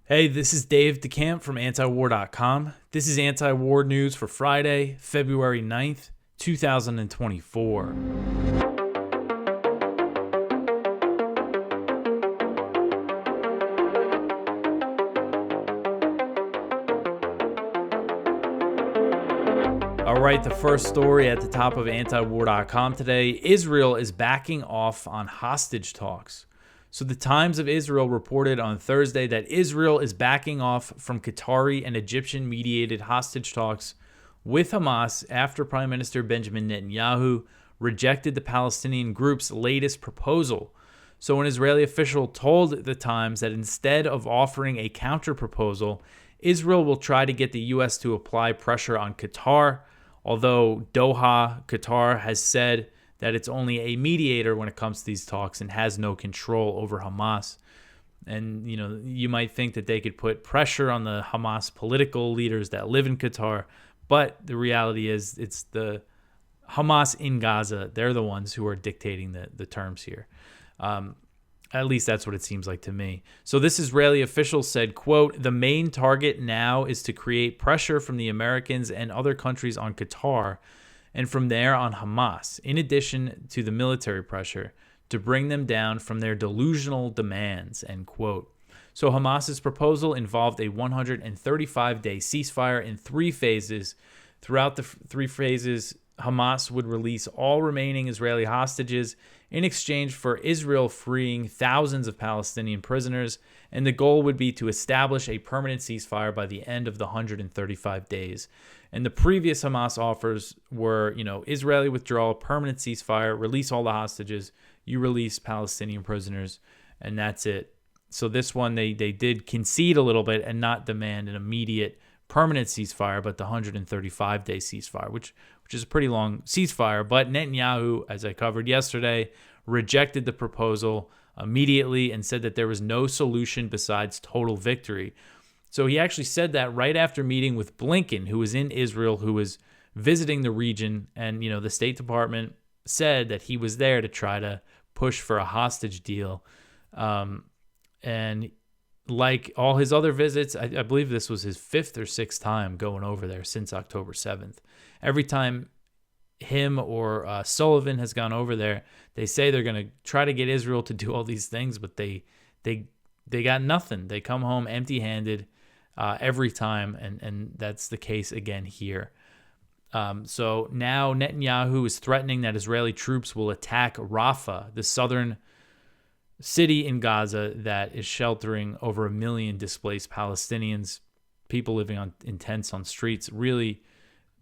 Hey, this is Dave DeCamp from antiwar.com. This is anti-war news for Friday, February 9th, 2024. All right, the first story at the top of antiwar.com today, Israel is backing off on hostage talks. So the Times of Israel reported on Thursday that Israel is backing off from Qatari and Egyptian-mediated hostage talks with Hamas after Prime Minister Benjamin Netanyahu rejected the Palestinian group's latest proposal. So an Israeli official told the Times that instead of offering a counter-proposal, Israel will try to get the U.S. to apply pressure on Qatar, although Doha, Qatar, has said that it's only a mediator when it comes to these talks and has no control over Hamas. And, you might think that they could put pressure on the Hamas political leaders that live in Qatar, but the reality is it's the Hamas in Gaza. They're the ones who are dictating the terms here. At least that's what it seems like to me. So this Israeli official said, quote, "The main target now is to create pressure from the Americans and other countries on Qatar, and from there on Hamas, in addition to the military pressure, to bring them down from their delusional demands," end quote. So Hamas's proposal involved a 135-day ceasefire in 3 phases. Throughout the 3 phases, Hamas would release all remaining Israeli hostages in exchange for Israel freeing thousands of Palestinian prisoners, and the goal would be to establish a permanent ceasefire by the end of the 135 days. And the previous Hamas offers were, Israeli withdrawal, permanent ceasefire, release all the hostages, you release Palestinian prisoners, and that's it. So this one, they did concede a little bit and not demand an immediate permanent ceasefire, but the 135-day ceasefire, which is a pretty long ceasefire. But Netanyahu, as I covered yesterday, rejected the proposal immediately and said that there was no solution besides total victory. So he actually said that right after meeting with Blinken, who was in Israel, who was visiting the region. And, the State Department said that he was there to try to push for a hostage deal. And like all his other visits, I believe this was his 5th or 6th time going over there since October 7th. Every time him or Sullivan has gone over there, they say they're going to try to get Israel to do all these things, but they got nothing. They come home empty-handed every time, and that's the case again here. So now Netanyahu is threatening that Israeli troops will attack Rafah, the southern city in Gaza that is sheltering over 1 million displaced Palestinians, people living in tents on streets. Really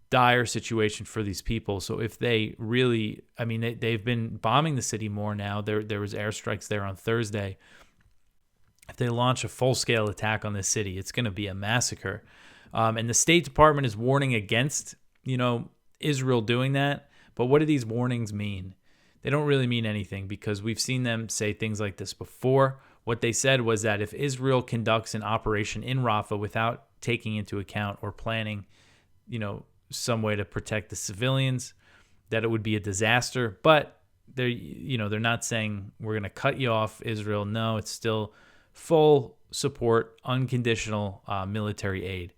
dire situation for these people. So if they really, they've been bombing the city more now. There was airstrikes there on Thursday. If they launch a full-scale attack on this city, it's going to be a massacre. And the State Department is warning against, Israel doing that. But what do these warnings mean? They don't really mean anything, because we've seen them say things like this before. What they said was that if Israel conducts an operation in Rafah without taking into account or planning, some way to protect the civilians, that it would be a disaster. But they're not saying we're going to cut you off, Israel. No, it's still full support, unconditional military aid.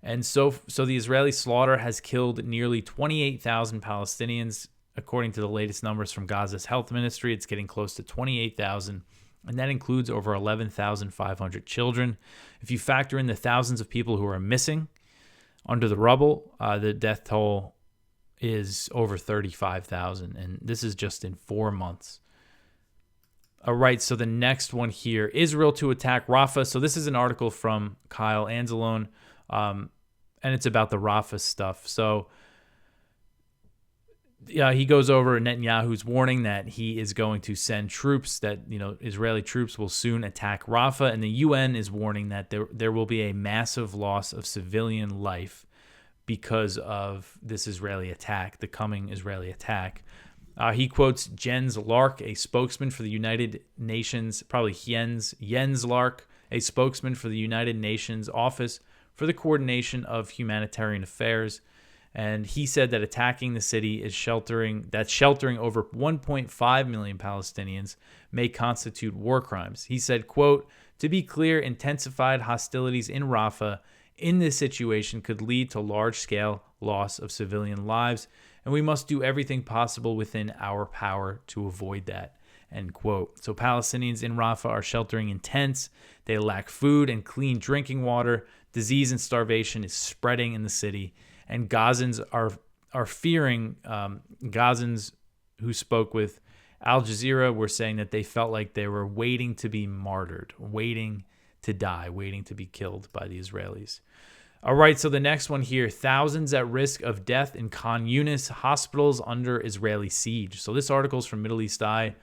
And so the Israeli slaughter has killed nearly 28,000 Palestinians. According to the latest numbers from Gaza's health ministry, it's getting close to 28,000, and that includes over 11,500 children. If you factor in the thousands of people who are missing under the rubble, the death toll is over 35,000, and this is just in 4 months. All right, so the next one here, Israel to attack Rafah. So this is an article from Kyle Anzalone, and it's about the Rafah stuff. So he goes over Netanyahu's warning that he is going to send troops, that Israeli troops will soon attack Rafah, and the UN is warning that there will be a massive loss of civilian life because of this Israeli attack, the coming Israeli attack. He quotes Jens Lark, a spokesman for the United Nations, probably Jens Lark, a spokesman for the United Nations Office for the Coordination of Humanitarian Affairs. And he said that attacking the city is sheltering over 1.5 million Palestinians may constitute war crimes. He said, quote, To be clear, intensified hostilities in Rafah in this situation could lead to large-scale loss of civilian lives, and we must do everything possible within our power to avoid that, end quote. So Palestinians in Rafah are sheltering in tents. They lack food and clean drinking water. Disease and starvation is spreading in the city, and Gazans are fearing. Gazans who spoke with Al Jazeera were saying that they felt like they were waiting to be martyred, waiting to die, waiting to be killed by the Israelis. All right, so the next one here, thousands at risk of death in Khan Younis, hospitals under Israeli siege. So this article is from Middle East Eye.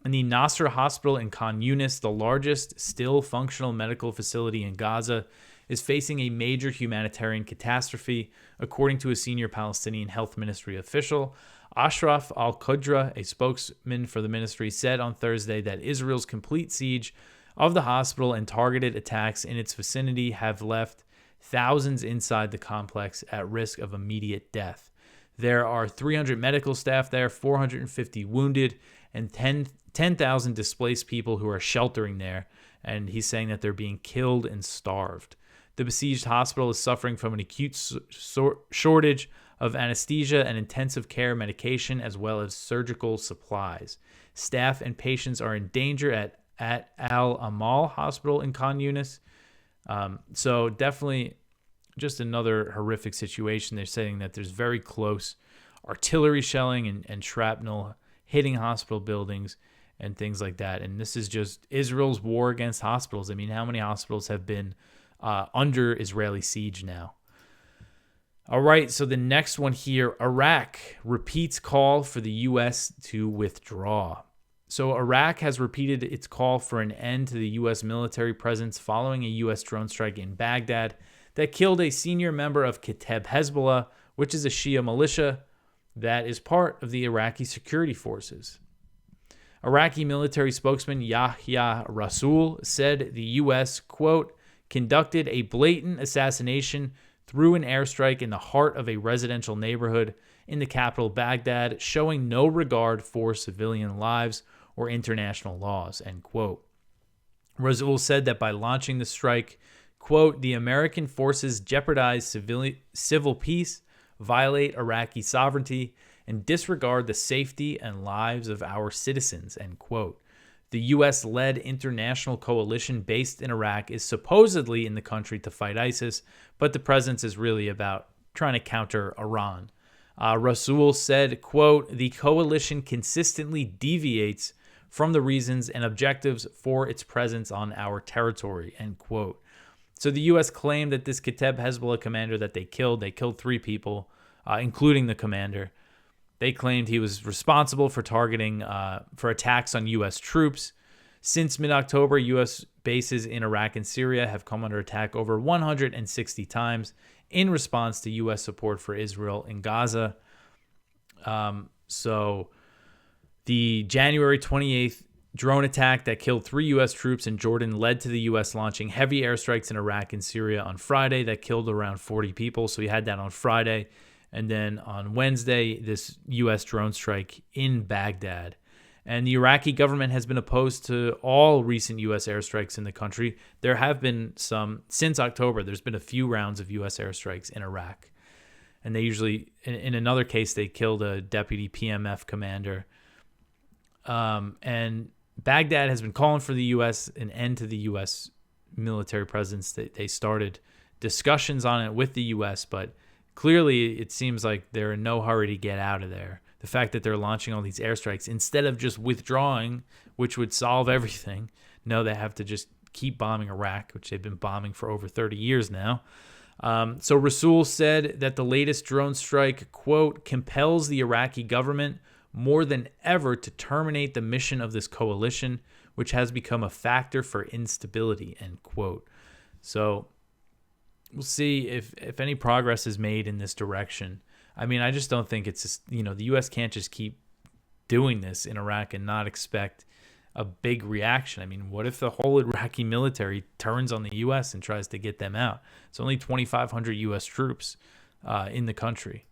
In the Nasser Hospital in Khan Younis, the largest still functional medical facility in Gaza, is facing a major humanitarian catastrophe, according to a senior Palestinian health ministry official. Ashraf al-Qudra, a spokesman for the ministry, said on Thursday that Israel's complete siege of the hospital and targeted attacks in its vicinity have left thousands inside the complex at risk of immediate death. There are 300 medical staff there, 450 wounded, and 10,000 displaced people who are sheltering there. And he's saying that they're being killed and starved. The besieged hospital is suffering from an acute shortage of anesthesia and intensive care medication, as well as surgical supplies. Staff and patients are in danger at Al Amal Hospital in Khan Younis. So definitely just another horrific situation. They're saying that there's very close artillery shelling and shrapnel hitting hospital buildings and things like that. And this is just Israel's war against hospitals. I mean, how many hospitals have been under Israeli siege now? All right, so the next one here, Iraq repeats call for the U.S. to withdraw. So Iraq has repeated its call for an end to the U.S. military presence following a U.S. drone strike in Baghdad that killed a senior member of Kateb Hezbollah, which is a Shia militia that is part of the Iraqi security forces. Iraqi military spokesman Yahya Rasool said the U.S., quote, conducted a blatant assassination through an airstrike in the heart of a residential neighborhood in the capital Baghdad, showing no regard for civilian lives or international laws, end quote. Rasool said that by launching the strike, quote, the American forces jeopardize civil peace, violate Iraqi sovereignty, and disregard the safety and lives of our citizens, end quote. The U.S.-led international coalition based in Iraq is supposedly in the country to fight ISIS, but the presence is really about trying to counter Iran. Rasool said, quote, the coalition consistently deviates from the reasons and objectives for its presence on our territory, end quote. So the U.S. claimed that this Kateb Hezbollah commander that they killed 3 people, including the commander. They claimed he was responsible for targeting for attacks on U.S. troops. Since mid-October, U.S. bases in Iraq and Syria have come under attack over 160 times in response to U.S. support for Israel in Gaza. So the January 28th drone attack that killed 3 U.S. troops in Jordan led to the U.S. launching heavy airstrikes in Iraq and Syria on Friday that killed around 40 people. So we had that on Friday. And then on Wednesday, this U.S. drone strike in Baghdad. And the Iraqi government has been opposed to all recent U.S. airstrikes in the country. There have been some, since October, there's been a few rounds of U.S. airstrikes in Iraq. And they usually, in another case, they killed a deputy PMF commander. And Baghdad has been calling for the U.S. an end to the U.S. military presence. They started discussions on it with the U.S., but clearly, it seems like they're in no hurry to get out of there. The fact that they're launching all these airstrikes instead of just withdrawing, which would solve everything. No, they have to just keep bombing Iraq, which they've been bombing for over 30 years now. So Rasool said that the latest drone strike, quote, compels the Iraqi government more than ever to terminate the mission of this coalition, which has become a factor for instability, end quote. So we'll see if any progress is made in this direction. I mean, I just don't think it's just, the U.S. can't just keep doing this in Iraq and not expect a big reaction. I mean, what if the whole Iraqi military turns on the U.S. and tries to get them out? It's only 2,500 U.S. troops in the country.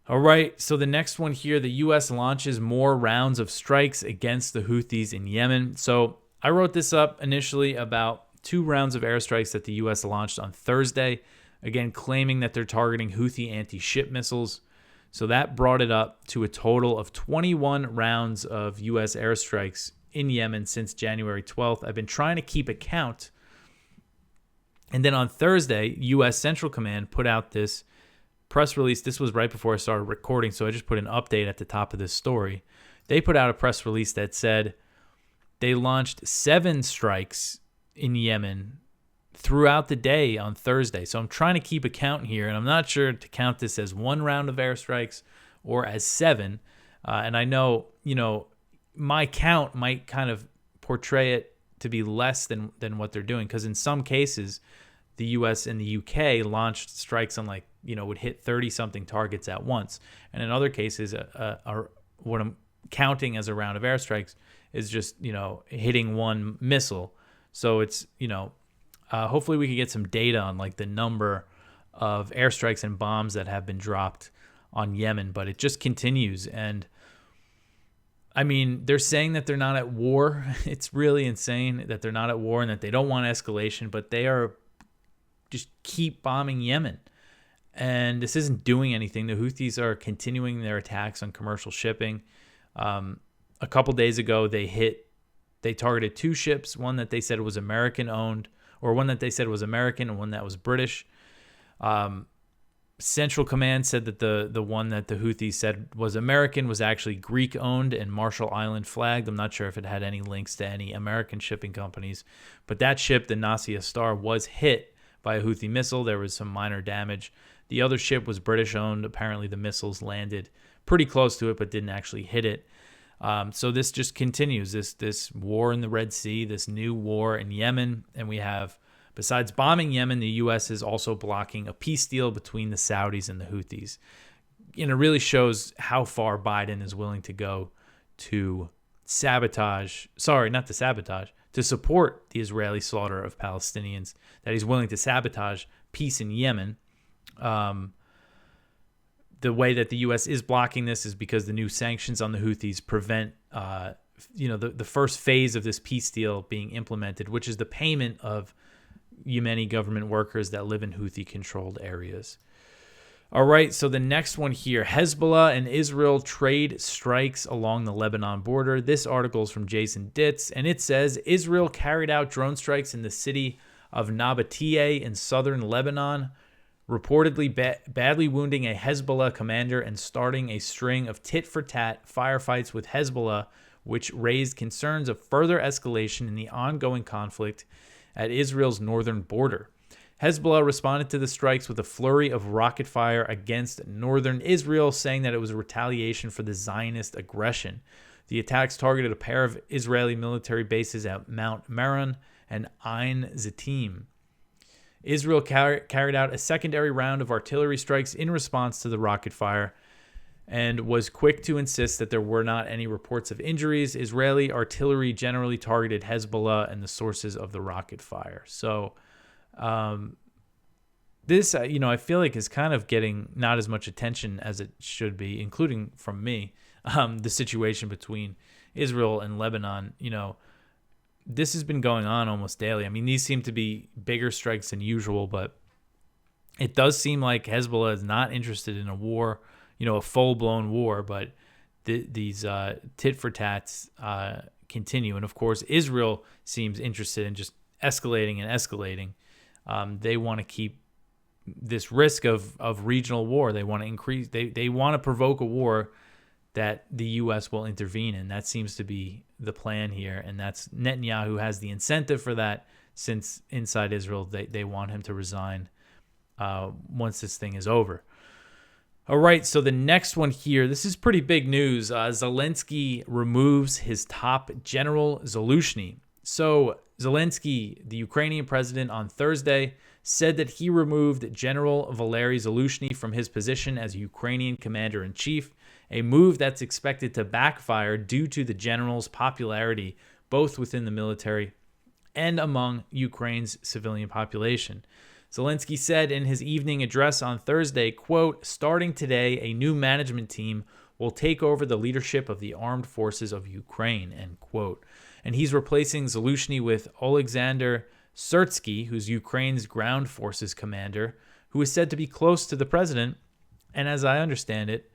All right, so the next one here, the U.S. launches more rounds of strikes against the Houthis in Yemen. So I wrote this up initially about 2 rounds of airstrikes that the U.S. launched on Thursday, again claiming that they're targeting Houthi anti-ship missiles. So that brought it up to a total of 21 rounds of U.S. airstrikes in Yemen since January 12th. I've been trying to keep a count. And then on Thursday, U.S. Central Command put out this press release. This was right before I started recording, so I just put an update at the top of this story. They put out a press release that said they launched 7 strikes in Yemen throughout the day on Thursday. So I'm trying to keep a count here, and I'm not sure to count this as 1 round of airstrikes or as 7. And I know, my count might kind of portray it to be less than what they're doing, because in some cases, the U.S. and the U.K. launched strikes on would hit 30-something targets at once. And in other cases, what I'm counting as a round of airstrikes is just, hitting 1 missile. So it's, hopefully we can get some data on the number of airstrikes and bombs that have been dropped on Yemen, but it just continues. And I mean, they're saying that they're not at war. It's really insane that they're not at war and that they don't want escalation, but they are just keep bombing Yemen. And this isn't doing anything. The Houthis are continuing their attacks on commercial shipping. A couple days ago, they targeted 2 ships, one that they said was American-owned, or one that they said was American and one that was British. Central Command said that the one that the Houthis said was American was actually Greek-owned and Marshall Island flagged. I'm not sure if it had any links to any American shipping companies. But that ship, the Nasir Star, was hit by a Houthi missile. There was some minor damage. The other ship was British-owned. Apparently the missiles landed pretty close to it but didn't actually hit it. So this just continues, this war in the Red Sea, this new war in Yemen. And we have, besides bombing Yemen, the U.S. is also blocking a peace deal between the Saudis and the Houthis. And it really shows how far Biden is willing to go to to support the Israeli slaughter of Palestinians, that he's willing to sabotage peace in Yemen. The way that the U.S. is blocking this is because the new sanctions on the Houthis prevent, the first phase of this peace deal being implemented, which is the payment of Yemeni government workers that live in Houthi-controlled areas. All right, so the next one here, Hezbollah and Israel trade strikes along the Lebanon border. This article is from Jason Ditz, and it says, Israel carried out drone strikes in the city of Nabatiyeh in southern Lebanon, reportedly badly wounding a Hezbollah commander and starting a string of tit-for-tat firefights with Hezbollah, which raised concerns of further escalation in the ongoing conflict at Israel's northern border. Hezbollah responded to the strikes with a flurry of rocket fire against northern Israel, saying that it was a retaliation for the Zionist aggression. The attacks targeted a pair of Israeli military bases at Mount Meron and Ein Zatim. Israel carried out a secondary round of artillery strikes in response to the rocket fire and was quick to insist that there were not any reports of injuries. Israeli artillery generally targeted Hezbollah and the sources of the rocket fire. So this, I feel like is kind of getting not as much attention as it should be, including from me, the situation between Israel and Lebanon. This has been going on almost daily. I mean, these seem to be bigger strikes than usual, but it does seem like Hezbollah is not interested in a war, a full-blown war, but these tit-for-tats continue. And, of course, Israel seems interested in just escalating and escalating. They want to keep this risk of regional war. They want to increase. They want to provoke a war that the U.S. will intervene in. That seems to be the plan here, and that's Netanyahu has the incentive for that, since inside Israel they want him to resign once this thing is over. All right, so the next one here, this is pretty big news. Zelensky removes his top general, Zaluzhny. So Zelensky, the Ukrainian president, on Thursday said that he removed General Valery Zaluzhny from his position as Ukrainian commander-in-chief, a move that's expected to backfire due to the general's popularity both within the military and among Ukraine's civilian population. Zelensky said in his evening address on Thursday, quote, "Starting today, a new management team will take over the leadership of the armed forces of Ukraine," end quote. and he's replacing Zaluzhny with Oleksandr Syrtsky, who's Ukraine's ground forces commander, who is said to be close to the president. And as I understand it,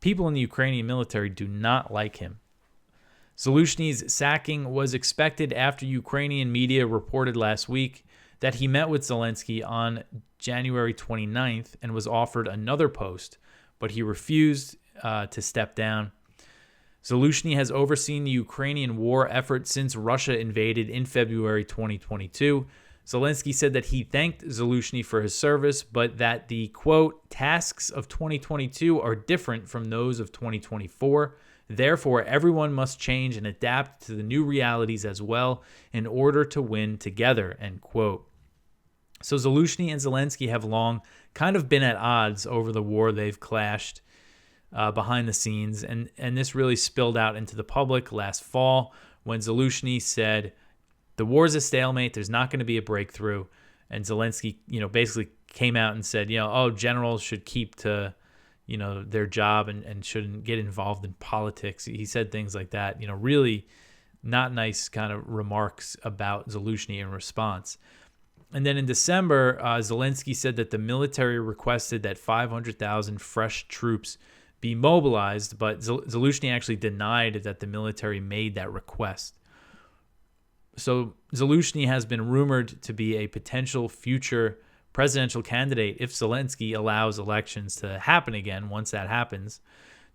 people in the Ukrainian military do not like him. Zaluzhny's sacking was expected after Ukrainian media reported last week that he met with Zelensky on January 29th and was offered another post, but he refused to step down. Zaluzhny has overseen the Ukrainian war effort since Russia invaded in February 2022. Zelensky said that he thanked Zaluzhny for his service, but that the, quote, tasks of 2022 are different from those of 2024. Therefore, everyone must change and adapt to the new realities as well in order to win together, end quote. So Zaluzhny and Zelensky have long kind of been at odds over the war. They've clashed behind the scenes, and this really spilled out into the public last fall when Zaluzhny said, the war's a stalemate, there's not going to be a breakthrough. And Zelensky, basically came out and said, generals should keep to, their job and shouldn't get involved in politics. He said things like that, really not nice kind of remarks about Zaluzhny in response. And then in December, Zelensky said that the military requested that 500,000 fresh troops be mobilized, but Zaluzhny actually denied that the military made that request. So Zaluzhny has been rumored to be a potential future presidential candidate if Zelensky allows elections to happen again once that happens.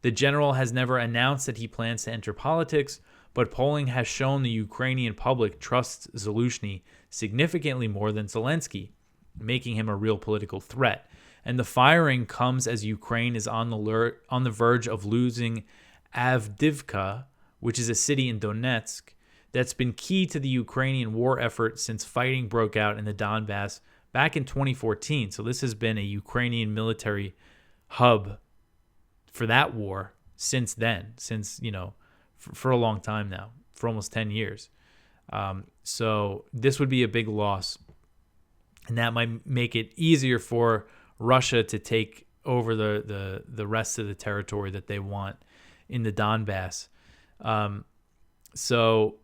The general has never announced that he plans to enter politics, but polling has shown the Ukrainian public trusts Zaluzhny significantly more than Zelensky, making him a real political threat. And the firing comes as Ukraine is on the verge of losing Avdiivka, which is a city in Donetsk that's been key to the Ukrainian war effort since fighting broke out in the Donbass back in 2014. So this has been a Ukrainian military hub for that war since then, for a long time now, for almost 10 years. So this would be a big loss, and that might make it easier for Russia to take over the rest of the territory that they want in the Donbass. So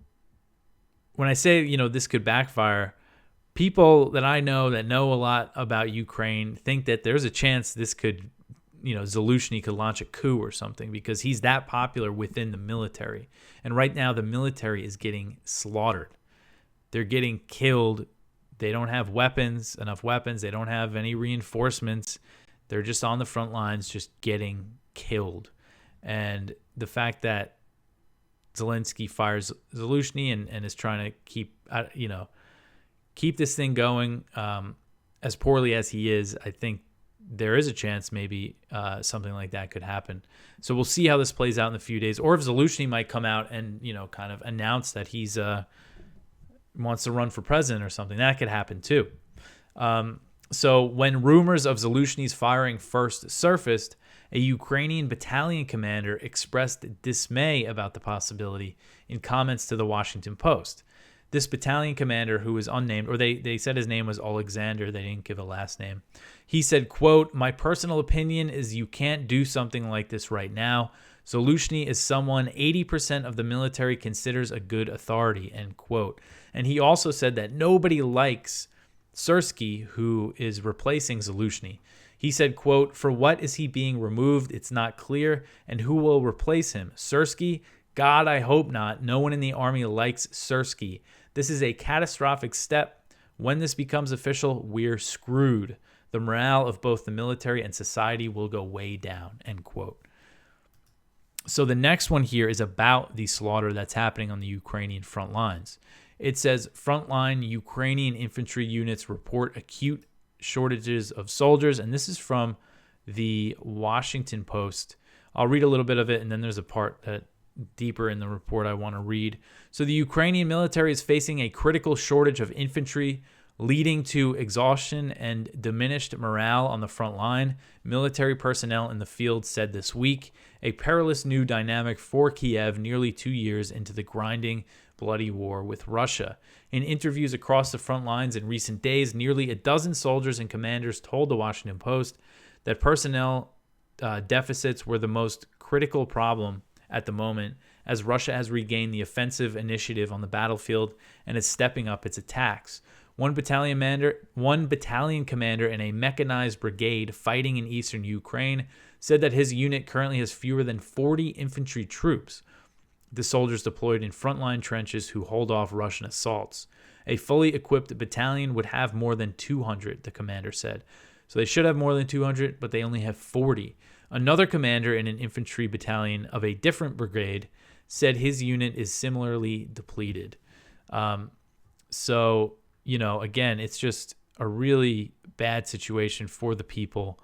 when I say, this could backfire, people that I know that know a lot about Ukraine think that there's a chance this could, Zaluzhny could launch a coup or something because he's that popular within the military. And right now the military is getting slaughtered. They're getting killed. They don't have enough weapons. They don't have any reinforcements. They're just on the front lines, just getting killed. And the fact that Zelensky fires Zaluzhny and is trying to keep this thing going as poorly as he is, I think there is a chance maybe something like that could happen. So we'll see how this plays out in a few days, or if Zaluzhny might come out and kind of announce that he's wants to run for president or something. That could happen too. So when rumors of Zaluzhny's firing first surfaced, a Ukrainian battalion commander expressed dismay about the possibility in comments to the Washington Post. This battalion commander, who was unnamed, or they said his name was Oleksandr, they didn't give a last name. He said, quote, "My personal opinion is you can't do something like this right now. Zaluzhny is someone 80% of the military considers a good authority," end quote. And he also said that nobody likes Syrtsky, who is replacing Zaluzhny. He said, quote, "For what is he being removed? It's not clear. And who will replace him? Syrtsky? God, I hope not. No one in the army likes Syrtsky. This is a catastrophic step. When this becomes official, we're screwed. The morale of both the military and society will go way down," end quote. So the next one here is about the slaughter that's happening on the Ukrainian front lines. It says frontline Ukrainian infantry units report acute shortages of soldiers, and this is from the Washington Post. I'll read a little bit of it, and then there's a part that deeper in the report I want to read. So the Ukrainian military is facing a critical shortage of infantry, leading to exhaustion and diminished morale on the front line, military personnel in the field said this week, a perilous new dynamic for Kiev nearly 2 years into the grinding, bloody war with Russia. In interviews across the front lines in recent days, nearly a dozen soldiers and commanders told the Washington Post that personnel deficits were the most critical problem at the moment, as Russia has regained the offensive initiative on the battlefield and is stepping up its attacks. One battalion commander in a mechanized brigade fighting in eastern Ukraine said that his unit currently has fewer than 40 infantry troops, the soldiers deployed in frontline trenches who hold off Russian assaults. A fully equipped battalion would have more than 200, the commander said. So they should have more than 200, but they only have 40. Another commander in an infantry battalion of a different brigade said his unit is similarly depleted. So, again, it's just a really bad situation for the people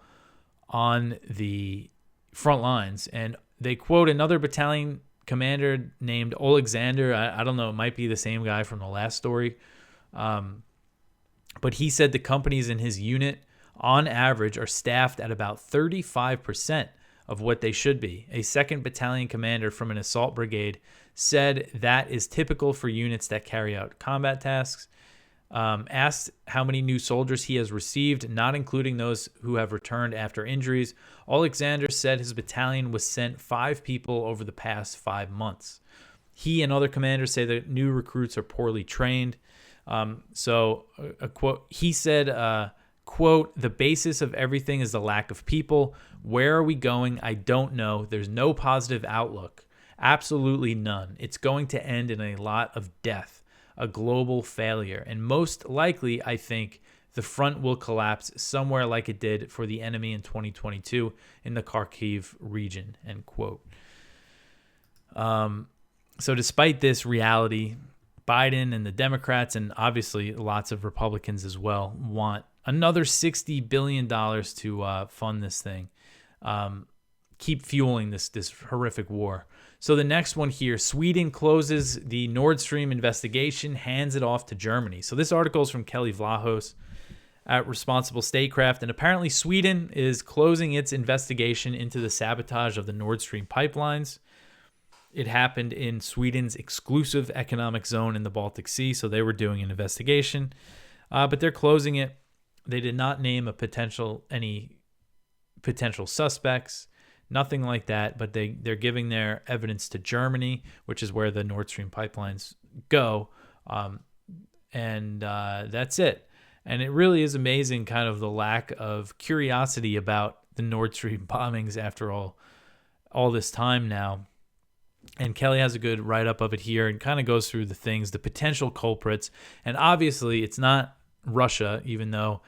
on the front lines. And they quote another battalion commander named Alexander. I don't know, it might be the same guy from the last story. But he said the companies in his unit, on average, are staffed at about 35% of what they should be. A second battalion commander from an assault brigade said that is typical for units that carry out combat tasks. Asked how many new soldiers he has received, not including those who have returned after injuries, Alexander said his battalion was sent 5 people over the past 5 months. He and other commanders say that new recruits are poorly trained. A quote, he said, quote, "The basis of everything is the lack of people. Where are we going? I don't know. There's no positive outlook. Absolutely none. It's going to end in a lot of death, a global failure. And most likely, I think, the front will collapse somewhere like it did for the enemy in 2022 in the Kharkiv region," end quote. So despite this reality, Biden and the Democrats, and obviously lots of Republicans as well, want another $60 billion to fund this thing, keep fueling this horrific war. So the next one here, Sweden closes the Nord Stream investigation, hands it off to Germany. So this article is from Kelly Vlahos at Responsible Statecraft, and apparently Sweden is closing its investigation into the sabotage of the Nord Stream pipelines. It happened in Sweden's exclusive economic zone in the Baltic Sea, so they were doing an investigation, but they're closing it. They did not name any potential suspects, nothing like that, but they're giving their evidence to Germany, which is where the Nord Stream pipelines go, and that's it. And it really is amazing kind of the lack of curiosity about the Nord Stream bombings after all this time now. And Kelly has a good write-up of it here and kind of goes through the things, the potential culprits. And obviously, it's not Russia, even though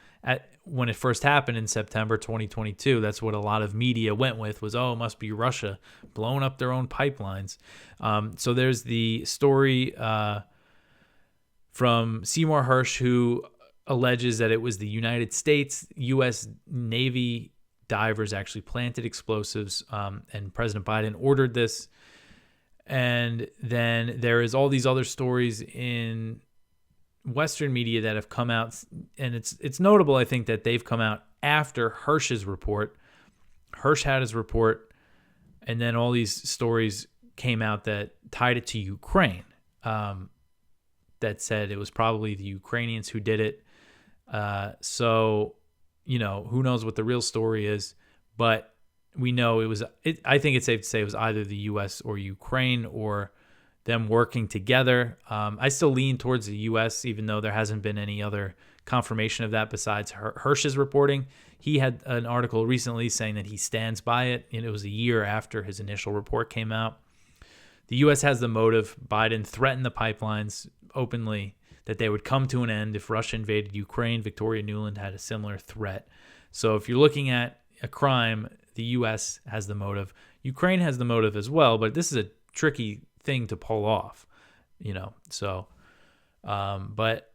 when it first happened in September 2022, that's what a lot of media went with was, it must be Russia blowing up their own pipelines. So there's the story from Seymour Hersh, who alleges that it was the United States, U.S. Navy divers actually planted explosives, and President Biden ordered this. And then there is all these other stories in Western media that have come out, and it's notable, I think, that they've come out after Hersh's report. Hersh had his report, and then all these stories came out that tied it to Ukraine, that said it was probably the Ukrainians who did it. So, who knows what the real story is, but we know I think it's safe to say it was either the U.S. or Ukraine or them working together. I still lean towards the U.S., even though there hasn't been any other confirmation of that besides Hersh's reporting. He had an article recently saying that he stands by it, and it was a year after his initial report came out. The U.S. has the motive. Biden threatened the pipelines openly that they would come to an end if Russia invaded Ukraine. Victoria Nuland had a similar threat. So if you're looking at a crime, the U.S. has the motive. Ukraine has the motive as well, but this is a tricky thing to pull off, So, but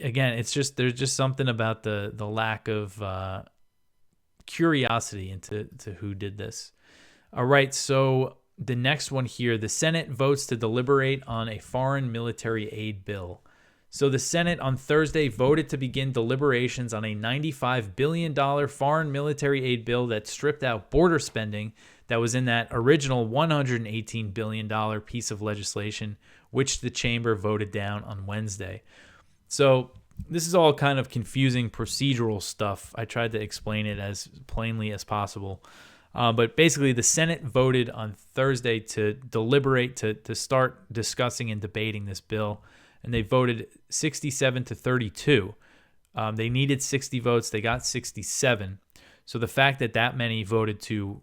again, there's just something about the lack of curiosity into who did this. All right, so the next one here, the Senate votes to deliberate on a foreign military aid bill. So the Senate on Thursday voted to begin deliberations on a $95 billion foreign military aid bill that stripped out border spending that was in that original $118 billion piece of legislation, which the chamber voted down on Wednesday. So this is all kind of confusing procedural stuff. I tried to explain it as plainly as possible. But basically, the Senate voted on Thursday to deliberate, to start discussing and debating this bill. And they voted 67 to 32. They needed 60 votes. They got 67. So the fact that that many voted to,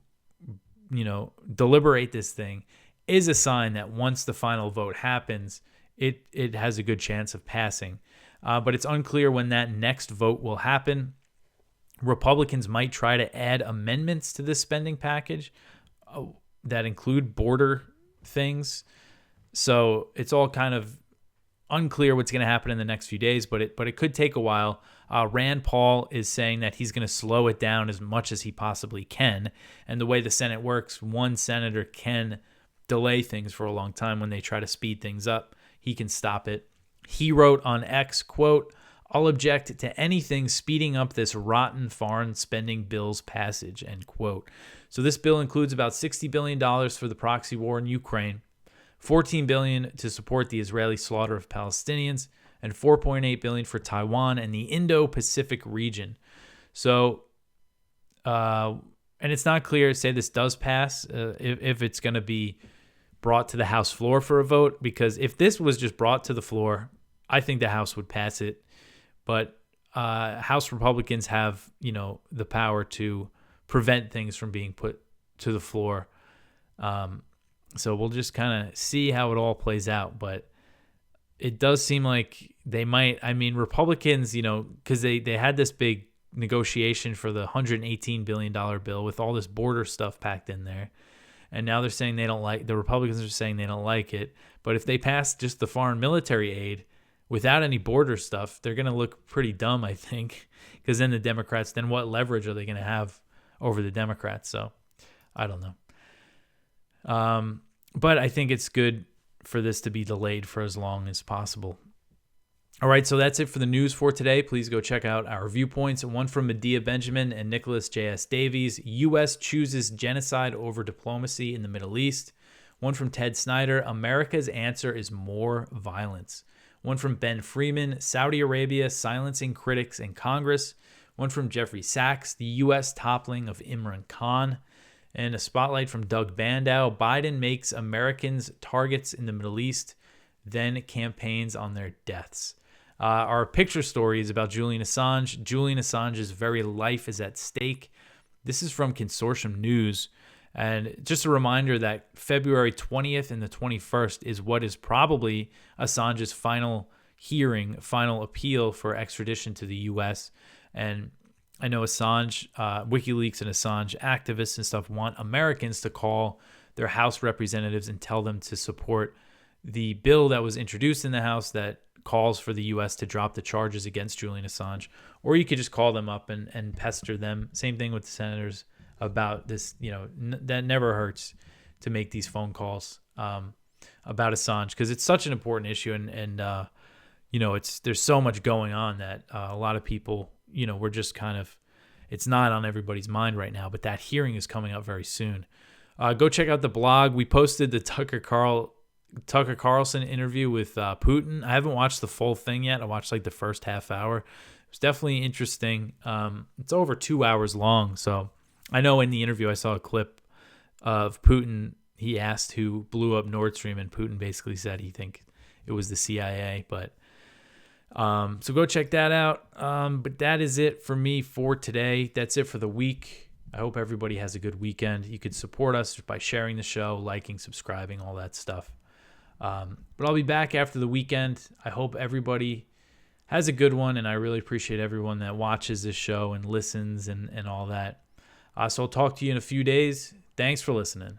deliberate this thing is a sign that once the final vote happens, it has a good chance of passing. But it's unclear when that next vote will happen. Republicans might try to add amendments to this spending package that include border things. So it's all kind of unclear what's going to happen in the next few days, but it could take a while. Rand Paul is saying that he's going to slow it down as much as he possibly can. And the way the Senate works, one senator can delay things for a long time. When they try to speed things up, he can stop it. He wrote on X, quote, "I'll object to anything speeding up this rotten foreign spending bill's passage," end quote. So this bill includes about $60 billion for the proxy war in Ukraine, $14 billion to support the Israeli slaughter of Palestinians, and $4.8 billion for Taiwan and the Indo-Pacific region. So, and it's not clear, say this does pass, if it's going to be brought to the House floor for a vote, because if this was just brought to the floor, I think the House would pass it. But House Republicans have, the power to prevent things from being put to the floor. So we'll just kind of see how it all plays out. But it does seem like they might. I mean, Republicans, because they had this big negotiation for the $118 billion bill with all this border stuff packed in there. And now they're saying the Republicans are saying they don't like it. But if they pass just the foreign military aid without any border stuff, they're going to look pretty dumb, I think, because then the Democrats, then what leverage are they going to have over the Democrats? So I don't know. But I think it's good for this to be delayed for as long as possible. All right, so that's it for the news for today. Please go check out our viewpoints. One from Medea Benjamin and Nicholas J.S. Davies. U.S. chooses genocide over diplomacy in the Middle East. One from Ted Snyder. America's answer is more violence. One from Ben Freeman. Saudi Arabia silencing critics in Congress. One from Jeffrey Sachs. The U.S. toppling of Imran Khan. And a spotlight from Doug Bandow. Biden makes Americans targets in the Middle East, then campaigns on their deaths. Our picture story is about Julian Assange. Julian Assange's very life is at stake. This is from Consortium News. And just a reminder that February 20th and the 21st is what is probably Assange's final hearing, final appeal for extradition to the U.S. And I know Assange, WikiLeaks and Assange activists and stuff want Americans to call their House representatives and tell them to support the bill that was introduced in the House that calls for the U.S. to drop the charges against Julian Assange. Or you could just call them up and pester them. Same thing with the senators about this. That never hurts to make these phone calls about Assange, because it's such an important issue. And there's so much going on that a lot of people, we're just kind of, it's not on everybody's mind right now, but that hearing is coming up very soon. Go check out the blog. We posted the Tucker Carlson interview with Putin. I haven't watched the full thing yet. I watched like the first half hour. It was definitely interesting. It's over 2 hours long. So I know in the interview I saw a clip of Putin. He asked who blew up Nord Stream, and Putin basically said he think it was the CIA. But so go check that out. But that is it for me for today. That's it for the week. I hope everybody has a good weekend. You could support us by sharing the show, liking, subscribing, all that stuff. But I'll be back after the weekend. I hope everybody has a good one, and I really appreciate everyone that watches this show and listens and all that. So I'll talk to you in a few days. Thanks for listening.